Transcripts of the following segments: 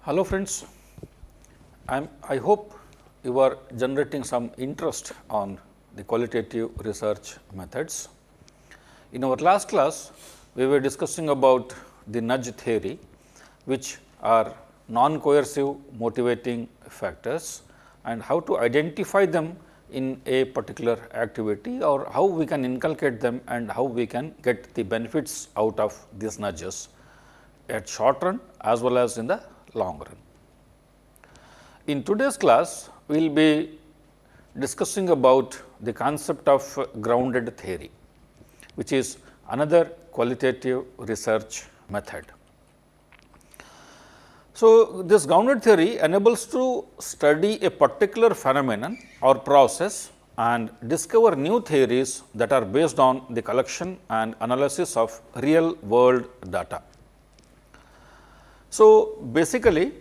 Hello friends, I hope you are generating some interest on the qualitative research methods. In our last class, we were discussing about the nudge theory, which are non-coercive motivating factors and how to identify them in a particular activity or how we can inculcate them and how we can get the benefits out of these nudges at short run as well as in the long run. In today's class, we will be discussing about the concept of grounded theory, which is another qualitative research method. So, this grounded theory enables to study a particular phenomenon or process and discover new theories that are based on the collection and analysis of real world data. So, basically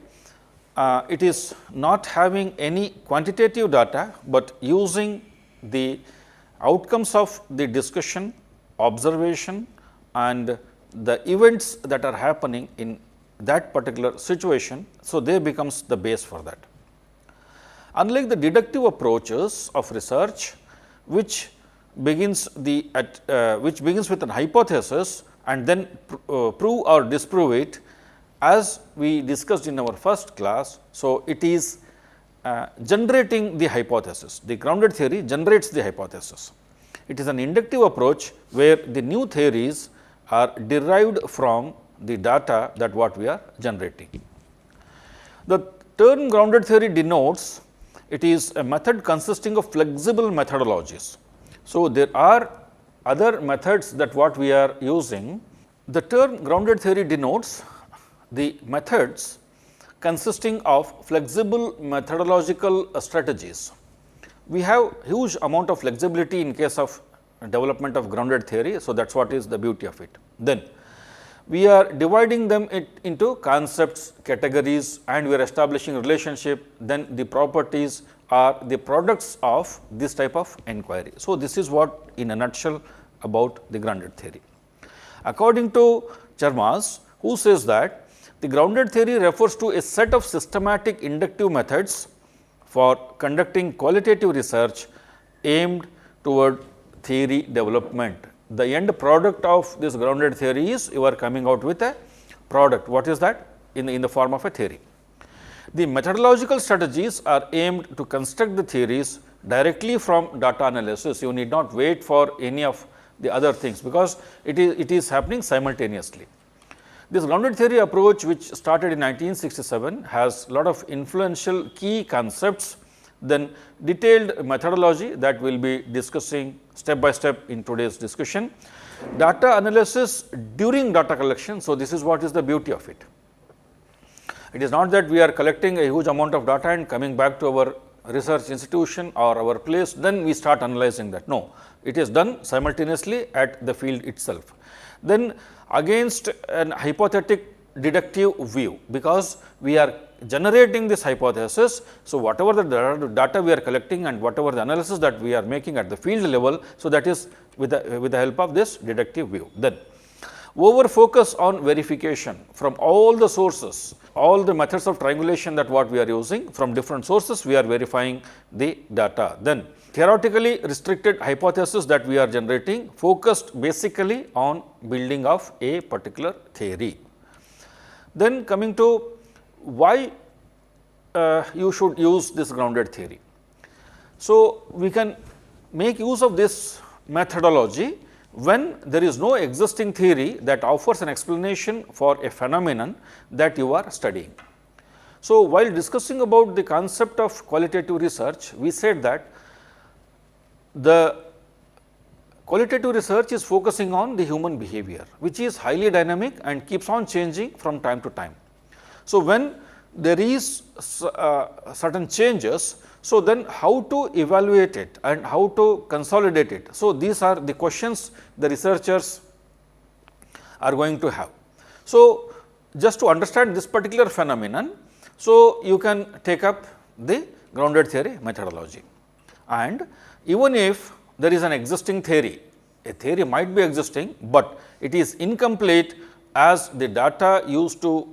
it is not having any quantitative data, but using the outcomes of the discussion, observation and the events that are happening in that particular situation. So, they becomes the base for that. Unlike the deductive approaches of research, which begins with an hypothesis and then prove or disprove it, as we discussed in our first class. So, it is generating the hypothesis. The grounded theory generates the hypothesis. It is an inductive approach where the new theories are derived from the data that what we are generating. The term grounded theory denotes it is a method consisting of flexible methodologies. So, there are other methods that what we are using. The term grounded theory denotes the methods consisting of flexible methodological strategies. We have huge amount of flexibility in case of development of grounded theory. So, that is what is the beauty of it. Then we are dividing them into concepts, categories and we are establishing relationship, then the properties are the products of this type of inquiry. So, this is what in a nutshell about the grounded theory. According to Charmas, who says that the grounded theory refers to a set of systematic inductive methods for conducting qualitative research aimed toward theory development. The end product of this grounded theory is you are coming out with a product. What is that? In the form of a theory. The methodological strategies are aimed to construct the theories directly from data analysis. You need not wait for any of the other things, because it is happening simultaneously. This grounded theory approach, which started in 1967, has lot of influential key concepts, then detailed methodology that we will be discussing step by step in today's discussion. Data analysis during data collection. So, this is what is the beauty of it. It is not that we are collecting a huge amount of data and coming back to our research institution or our place, then we start analyzing that. No, it is done simultaneously at the field itself. Then against an hypothetic deductive view, because we are generating this hypothesis. So, whatever the data we are collecting and whatever the analysis that we are making at the field level, so that is with the help of this deductive view. Then over focus on verification from all the sources, all the methods of triangulation that what we are using from different sources, we are verifying the data. Then theoretically restricted hypothesis that we are generating, focused basically on building of a particular theory. Then coming to why you should use this grounded theory. So, we can make use of this methodology when there is no existing theory that offers an explanation for a phenomenon that you are studying. So, while discussing about the concept of qualitative research, we said that the qualitative research is focusing on the human behavior, which is highly dynamic and keeps on changing from time to time. So, when there is certain changes, so then how to evaluate it and how to consolidate it. So, these are the questions the researchers are going to have. So, just to understand this particular phenomenon, so you can take up the grounded theory methodology. And even if there is an existing theory, a theory might be existing, but it is incomplete as the data used to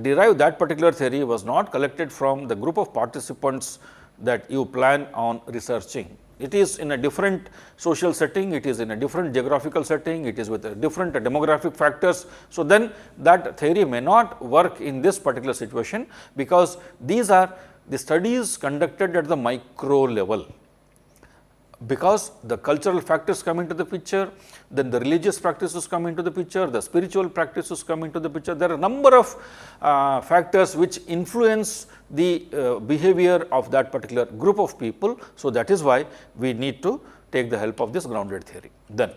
derive that particular theory was not collected from the group of participants that you plan on researching. It is in a different social setting, it is in a different geographical setting, it is with a different demographic factors. So, then that theory may not work in this particular situation, because these are the studies conducted at the micro level. Because the cultural factors come into the picture, then the religious practices come into the picture, the spiritual practices come into the picture. There are a number of factors which influence the behavior of that particular group of people. So, that is why we need to take the help of this grounded theory. Then,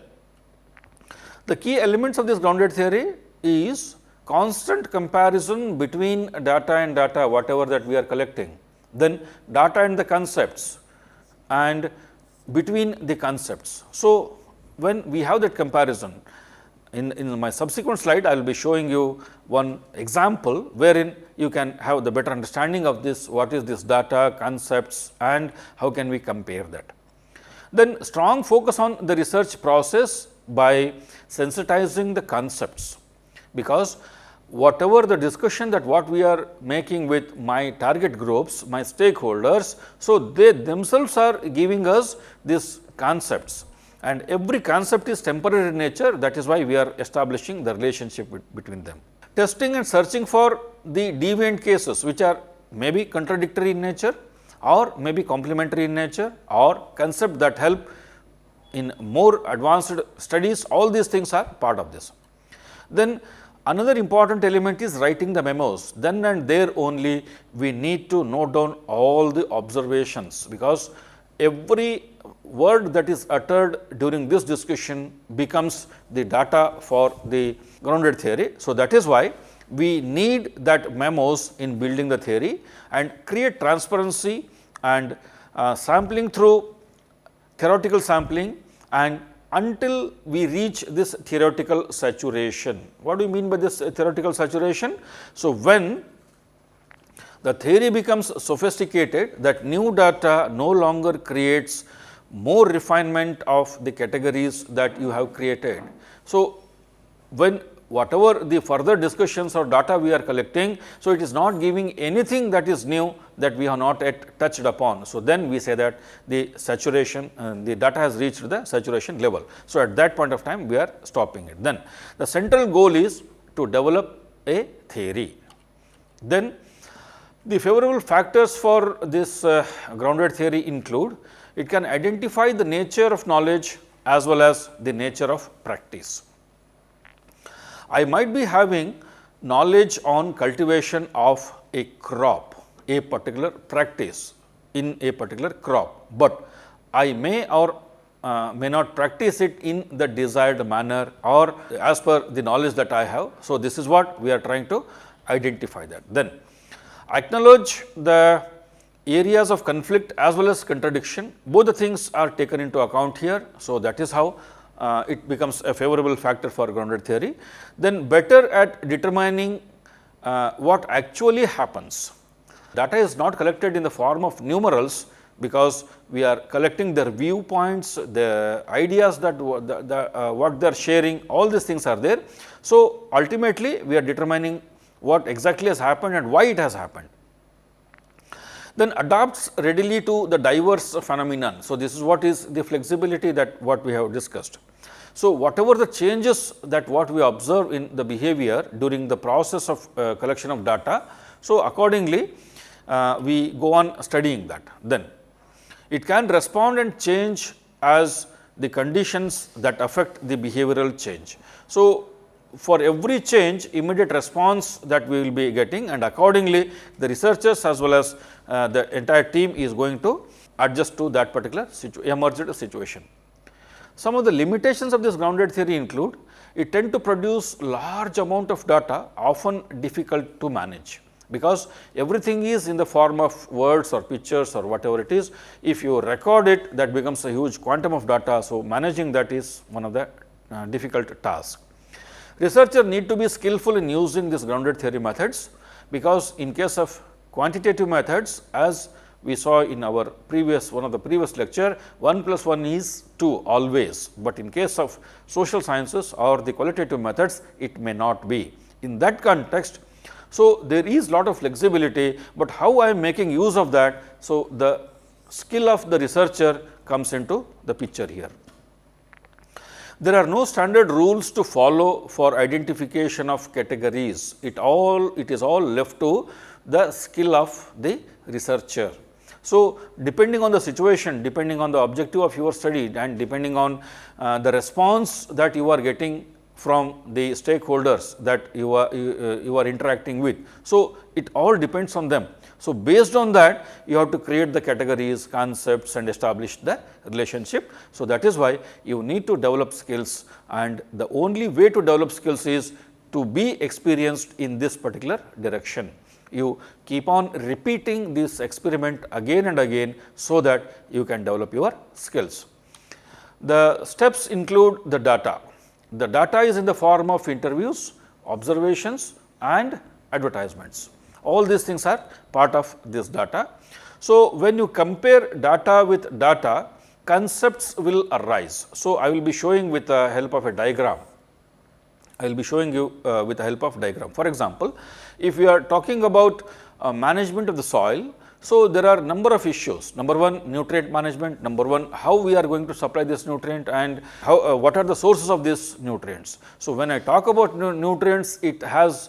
the key elements of this grounded theory is constant comparison between data and data, whatever that we are collecting, then data and the concepts, and between the concepts. So, when we have that comparison, in my subsequent slide, I will be showing you one example wherein you can have the better understanding of this, what is this data, concepts, and how can we compare that. Then strong focus on the research process by sensitizing the concepts, because whatever the discussion that what we are making with my target groups, my stakeholders, so they themselves are giving us these concepts, and every concept is temporary in nature. That is why we are establishing the relationship between them. Testing and searching for the deviant cases, which are maybe contradictory in nature, or maybe complementary in nature, or concept that help in more advanced studies. All these things are part of this. Then another important element is writing the memos. Then and there only we need to note down all the observations, because every word that is uttered during this discussion becomes the data for the grounded theory. So, that is why we need that memos in building the theory, and create transparency and sampling through theoretical sampling, and until we reach this theoretical saturation. What do you mean by this theoretical saturation? So, when the theory becomes sophisticated, that new data no longer creates more refinement of the categories that you have created. So, when whatever the further discussions or data we are collecting, so it is not giving anything that is new that we have not yet touched upon. So, then we say that the saturation, the data has reached the saturation level. So, at that point of time we are stopping it. Then the central goal is to develop a theory. Then the favorable factors for this grounded theory include, it can identify the nature of knowledge as well as the nature of practice. I might be having knowledge on cultivation of a crop, a particular practice in a particular crop, but I may or may not practice it in the desired manner or as per the knowledge that I have. So, this is what we are trying to identify that. Then acknowledge the areas of conflict as well as contradiction, both the things are taken into account here. So, that is how it becomes a favorable factor for grounded theory. Then better at determining what actually happens. Data is not collected in the form of numerals, because we are collecting their viewpoints, the ideas that what they are sharing, all these things are there. So, ultimately we are determining what exactly has happened and why it has happened. Then adapts readily to the diverse phenomenon. So, this is what is the flexibility that what we have discussed. So, whatever the changes that what we observe in the behavior during the process of collection of data, so accordingly we go on studying that. Then it can respond and change as the conditions that affect the behavioral change. So, for every change, immediate response that we will be getting, and accordingly the researchers as well as the entire team is going to adjust to that particular emerged situation. Some of the limitations of this grounded theory include, it tend to produce large amount of data, often difficult to manage, because everything is in the form of words or pictures or whatever it is. If you record it, that becomes a huge quantum of data. So, managing that is one of the difficult tasks. Researchers need to be skillful in using these grounded theory methods, because in case of quantitative methods, as we saw in our previous one of the previous lecture, 1 plus 1 is 2 always, but in case of social sciences or the qualitative methods, it may not be. In that context, So, there is lot of flexibility, but how I am making use of that. So, the skill of the researcher comes into the picture here. There are no standard rules to follow for identification of categories. It is all left to the skill of the researcher. So, depending on the situation, depending on the objective of your study and depending on the response that you are getting from the stakeholders that you are interacting with. So, it all depends on them. So, based on that you have to create the categories, concepts and establish the relationship. So, that is why you need to develop skills, and the only way to develop skills is to be experienced in this particular direction. You keep on repeating this experiment again and again, so that you can develop your skills. The steps include the data. The data is in the form of interviews, observations and advertisements. All these things are part of this data. So, when you compare data with data, concepts will arise. So, I will be showing with the help of a diagram. I will be showing you with the help of diagram. For example, if we are talking about management of the soil, so there are number of issues. Number one, nutrient management. Number one, how we are going to supply this nutrient and how what are the sources of these nutrients. So, when I talk about nutrients, it has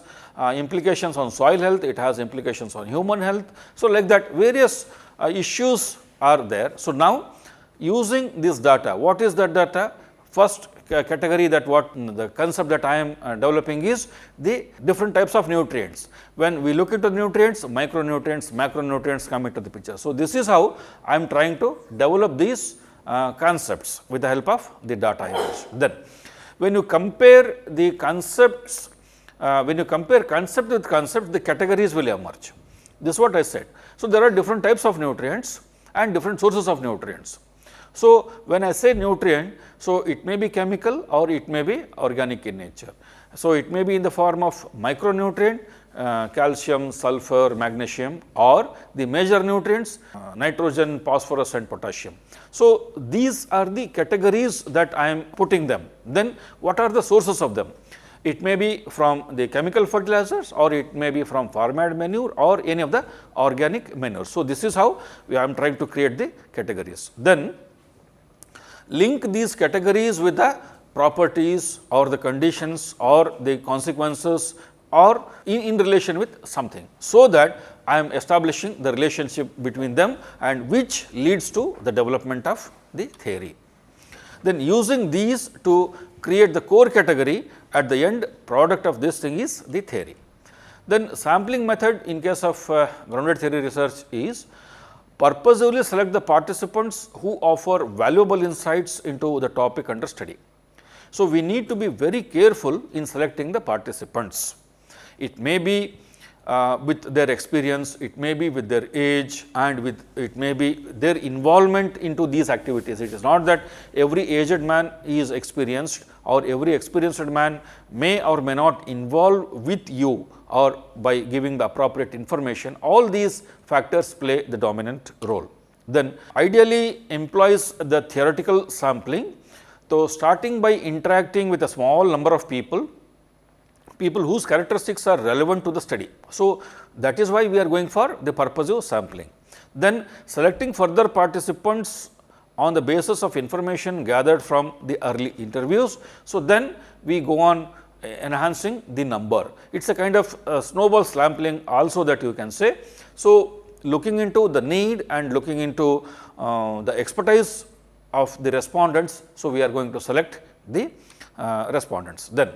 implications on soil health, it has implications on human health. So, like that various issues are there. So, now using this data, what is that data? First category, that what the concept that I am developing is the different types of nutrients. When we look into nutrients, micronutrients, macronutrients come into the picture. So, this is how I am trying to develop these concepts with the help of the data image. Then, when you compare the concepts, when you compare concept with concept, the categories will emerge. This is what I said. So, there are different types of nutrients and different sources of nutrients. So, when I say nutrient, so it may be chemical or it may be organic in nature. So, it may be in the form of micronutrient, calcium, sulfur, magnesium, or the major nutrients, nitrogen, phosphorus and potassium. So, these are the categories that I am putting them. Then what are the sources of them? It may be from the chemical fertilizers, or it may be from farmyard manure or any of the organic manure. So, this is how I am trying to create the categories. Then link these categories with the properties or the conditions or the consequences or in relation with something, so that I am establishing the relationship between them and which leads to the development of the theory. Then using these to create the core category, at the end product of this thing is the theory. Then sampling method in case of grounded theory research is purposefully select the participants who offer valuable insights into the topic under study. So, we need to be very careful in selecting the participants. It may be with their experience, it may be with their age, and it may be their involvement into these activities. It is not that every aged man is experienced, or every experienced man may or may not involve with you or by giving the appropriate information. All these factors play the dominant role. Then ideally employs the theoretical sampling. So, starting by interacting with a small number of people whose characteristics are relevant to the study. So, that is why we are going for the purposive sampling. Then selecting further participants on the basis of information gathered from the early interviews. So, then we go on enhancing the number. It is a kind of snowball sampling also that you can say. So, looking into the need and looking into the expertise of the respondents. So, we are going to select the respondents. Then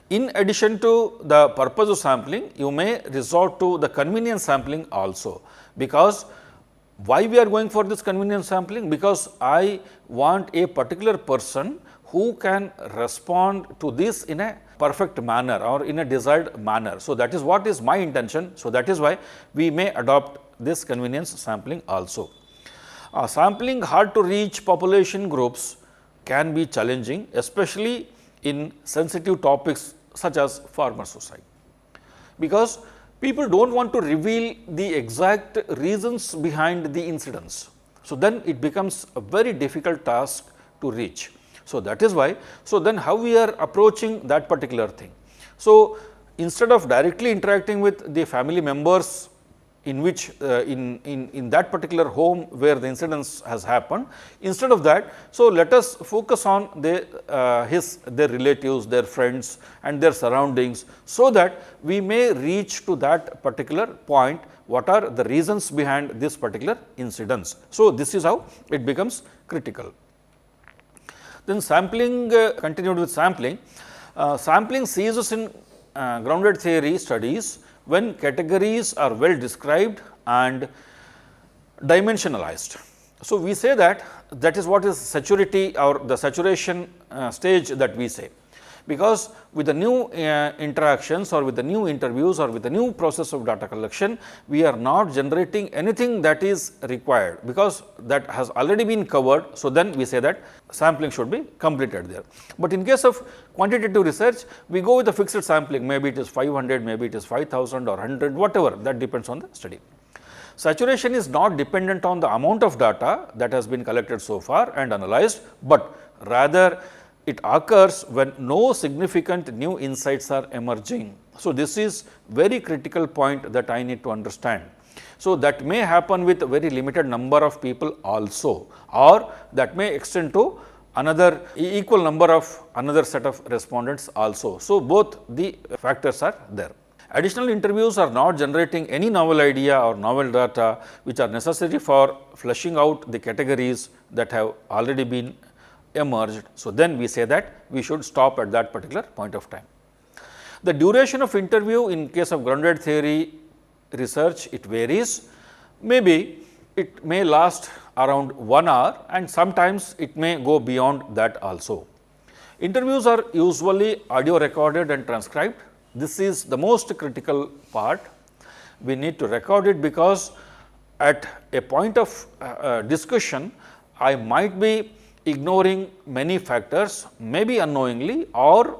in addition to the purposive sampling, you may resort to the convenience sampling also, because why we are going for this convenience sampling? Because I want a particular person who can respond to this in a perfect manner or in a desired manner. So, that is what is my intention. So, that is why we may adopt this convenience sampling also. Sampling hard to reach population groups can be challenging, especially in sensitive topics such as farmer suicide, because people do not want to reveal the exact reasons behind the incidents. So, then it becomes a very difficult task to reach. So, that is why. So, then how we are approaching that particular thing. So, instead of directly interacting with the family members in which in that particular home where the incidence has happened, instead of that, so let us focus on their relatives, their friends and their surroundings, so that we may reach to that particular point what are the reasons behind this particular incidence. So, this is how it becomes critical. Then sampling, continued with sampling. Sampling ceases in grounded theory studies when categories are well described and dimensionalized. So, we say that is what is saturity or the saturation stage that we say, because with the new interactions or with the new interviews or with the new process of data collection, we are not generating anything that is required, because that has already been covered. So, then we say that sampling should be completed there. But in case of quantitative research, we go with a fixed sampling, maybe it is 500, maybe it is 5000 or 100, whatever, that depends on the study. Saturation is not dependent on the amount of data that has been collected so far and analyzed, but rather it occurs when no significant new insights are emerging. So, this is very critical point that I need to understand. So, that may happen with a very limited number of people also, or that may extend to another equal number of another set of respondents also. So, both the factors are there. Additional interviews are not generating any novel idea or novel data which are necessary for fleshing out the categories that have already been emerged. So, then we say that we should stop at that particular point of time. The duration of interview in case of grounded theory research, it varies. Maybe it may last around 1 hour and sometimes it may go beyond that also. Interviews are usually audio recorded and transcribed. This is the most critical part. We need to record it because at a point of discussion, I might be ignoring many factors, maybe unknowingly, or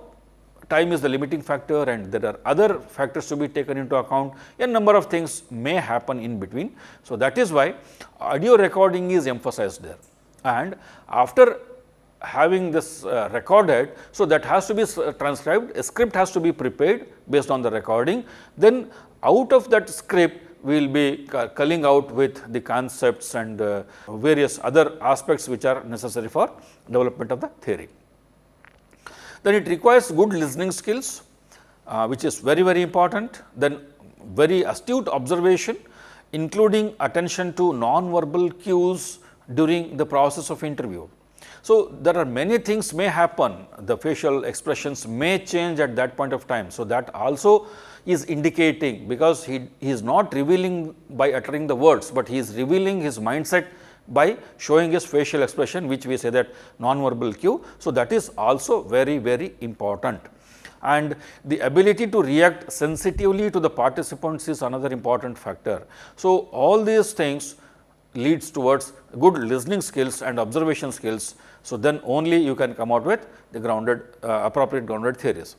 time is the limiting factor and there are other factors to be taken into account. A number of things may happen in between. So, that is why audio recording is emphasized there, and after having this recorded, so that has to be transcribed, a script has to be prepared based on the recording. Then out of that script, we will be culling out with the concepts and various other aspects which are necessary for development of the theory. Then it requires good listening skills, which is very, very important. Then very astute observation, including attention to non-verbal cues during the process of interview. So, there are many things may happen, the facial expressions may change at that point of time. So, that also is indicating, because he is not revealing by uttering the words, but he is revealing his mindset by showing his facial expression, which we say that non-verbal cue. So, that is also very, very important. And the ability to react sensitively to the participants is another important factor. So, all these things leads towards good listening skills and observation skills. So, then only you can come out with the grounded appropriate grounded theories.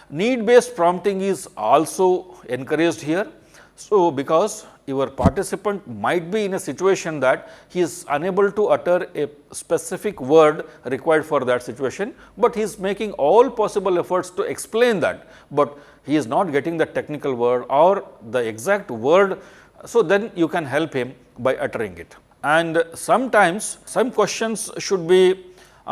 Need based prompting is also encouraged here. So, because your participant might be in a situation that he is unable to utter a specific word required for that situation, but he is making all possible efforts to explain that, but he is not getting the technical word or the exact word. So, then you can help him by uttering it. And sometimes some questions should be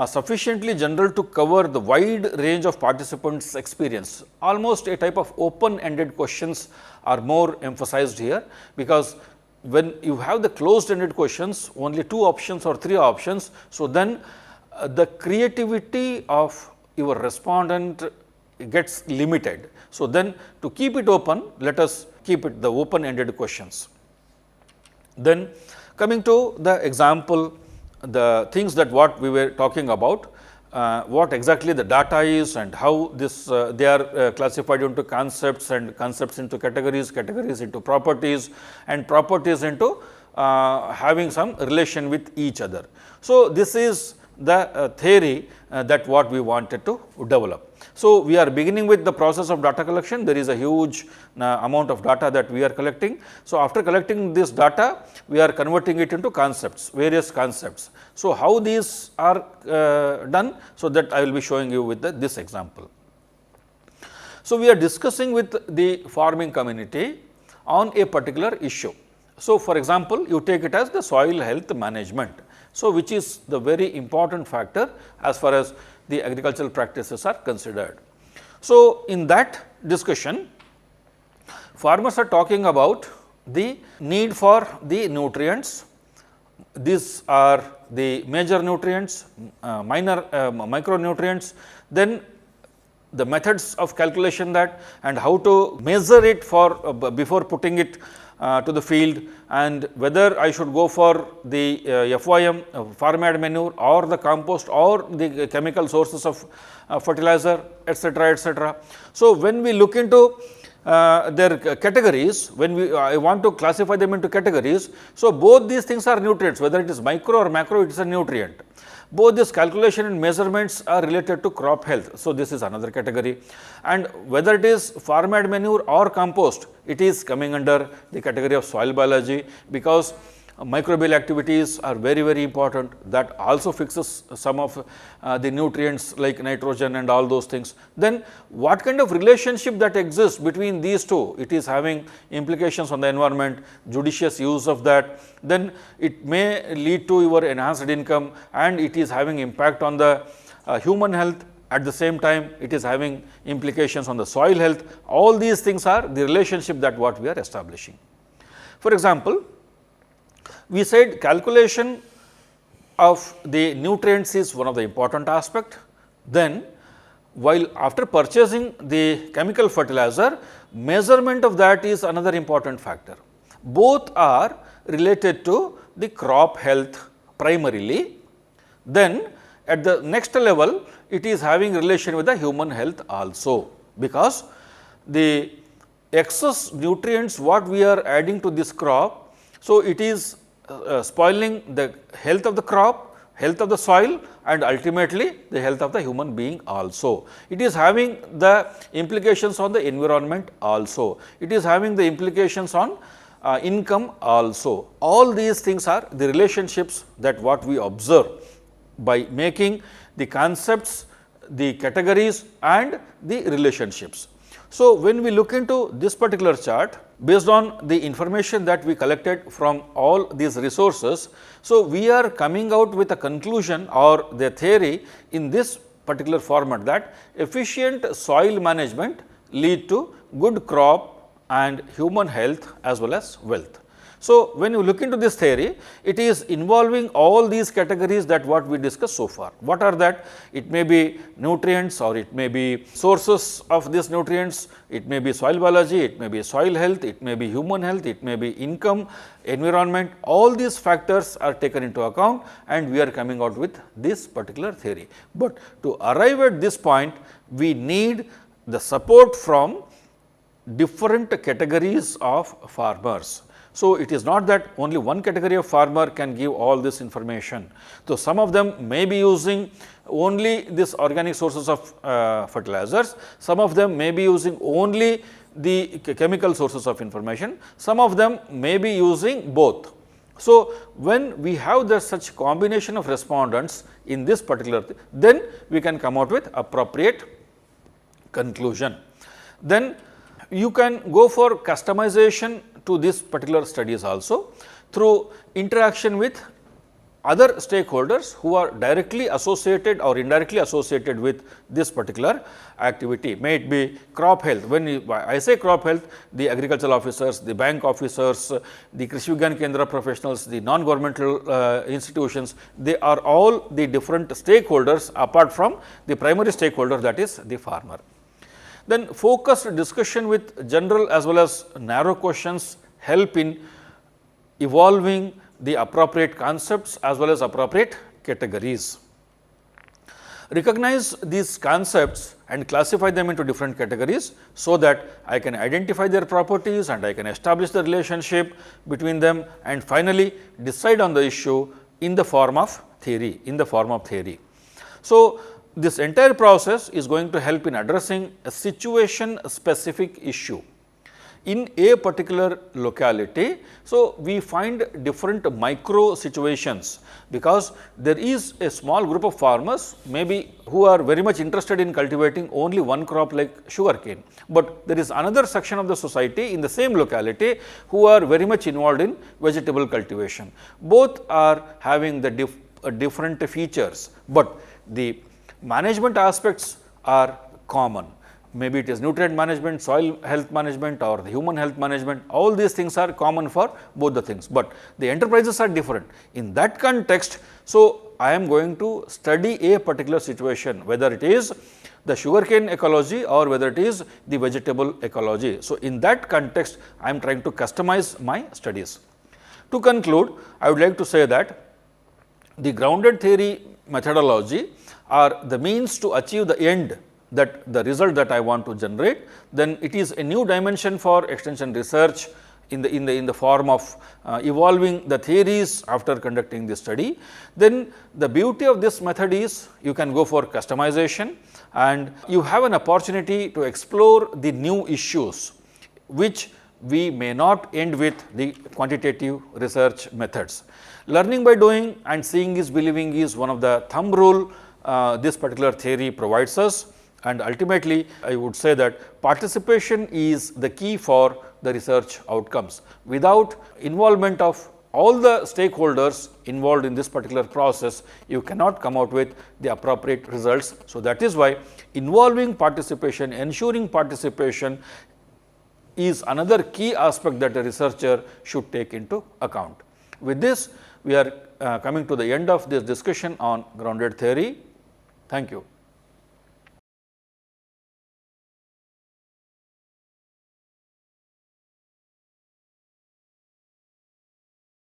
sufficiently general to cover the wide range of participants' experience. Almost a type of open-ended questions are more emphasized here, because when you have the closed-ended questions, only 2 options or 3 options. So, then the creativity of your respondent gets limited. So, then to keep it open, let us keep it the open-ended questions. Then coming to the example, the things that what we were talking about, what exactly the data is and how this they are classified into concepts and concepts into categories, categories into properties and properties into having some relation with each other. So, this is the theory that what we wanted to develop. So, we are beginning with the process of data collection. There is a huge amount of data that we are collecting. So, after collecting this data, we are converting it into concepts, various concepts. So, how these are done? So, that I will be showing you with this example. So, we are discussing with the farming community on a particular issue. So, for example, you take it as the soil health management. So, which is the very important factor as far as the agricultural practices are considered. So, in that discussion, farmers are talking about the need for the nutrients. These are the major nutrients, minor micronutrients, then the methods of calculation that and how to measure it for before putting it to the field, and whether I should go for the FYM farm yard manure or the compost or the chemical sources of fertilizer, etc., etc. So, when we look into their categories, when we I want to classify them into categories. So, both these things are nutrients, whether it is micro or macro, it is a nutrient. Both this calculation and measurements are related to crop health. So, this is another category, and whether it is farm yard manure or compost, it is coming under the category of soil biology, because microbial activities are very, very important. That also fixes some of the nutrients like nitrogen and all those things. Then what kind of relationship that exists between these two? It is having implications on the environment, judicious use of that. Then it may lead to your enhanced income, and it is having impact on the human health. At the same time, it is having implications on the soil health. All these things are the relationship that what we are establishing. For example, we said calculation of the nutrients is one of the important aspect. Then while after purchasing the chemical fertilizer, measurement of that is another important factor. Both are related to the crop health primarily. Then at the next level, it is having relation with the human health also, because the excess nutrients what we are adding to this crop, so it is spoiling the health of the crop, health of the soil, and ultimately the health of the human being also. It is having the implications on the environment also. It is having the implications on income also. All these things are the relationships that what we observe by making the concepts, the categories, and the relationships. So, when we look into this particular chart, based on the information that we collected from all these resources, so we are coming out with a conclusion or the theory in this particular format that efficient soil management lead to good crop and human health as well as wealth. So, when you look into this theory, it is involving all these categories that what we discussed so far. What are that? It may be nutrients, or it may be sources of these nutrients, it may be soil biology, it may be soil health, it may be human health, it may be income, environment. All these factors are taken into account, and we are coming out with this particular theory. But to arrive at this point, we need the support from different categories of farmers. So, it is not that only one category of farmer can give all this information. So, some of them may be using only this organic sources of fertilizers, some of them may be using only the chemical sources of information, some of them may be using both. So, when we have the such combination of respondents in this particular then we can come out with appropriate conclusion. Then you can go for customization to this particular studies also through interaction with other stakeholders who are directly associated or indirectly associated with this particular activity. May it be crop health. When I say crop health, the agricultural officers, the bank officers, the Krishi Vigyan Kendra professionals, the non-governmental institutions, they are all the different stakeholders apart from the primary stakeholder, that is the farmer. Then focused discussion with general as well as narrow questions help in evolving the appropriate concepts as well as appropriate categories. Recognize these concepts and classify them into different categories, so that I can identify their properties and I can establish the relationship between them, and finally decide on the issue in the form of theory, So, this entire process is going to help in addressing a situation specific issue. in a particular locality. So, we find different micro situations, because there is a small group of farmers maybe who are very much interested in cultivating only one crop like sugarcane, but there is another section of the society in the same locality who are very much involved in vegetable cultivation. Both are having the different features, but the management aspects are common. Maybe it is nutrient management, soil health management, or the human health management, all these things are common for both the things, but the enterprises are different. In that context, so I am going to study a particular situation, whether it is the sugarcane ecology or whether it is the vegetable ecology. So, in that context, I am trying to customize my studies. To conclude, I would like to say that the grounded theory methodology are the means to achieve the end, that the result that I want to generate. Then it is a new dimension for extension research in the form of evolving the theories after conducting the study. Then the beauty of this method is you can go for customization, and you have an opportunity to explore the new issues which we may not end with the quantitative research methods. Learning by doing and seeing is believing is one of the thumb rule this particular theory provides us, and ultimately I would say that participation is the key for the research outcomes. Without involvement of all the stakeholders involved in this particular process, you cannot come out with the appropriate results. So, that is why involving participation, ensuring participation is another key aspect that a researcher should take into account. With this, we are coming to the end of this discussion on grounded theory. Thank you.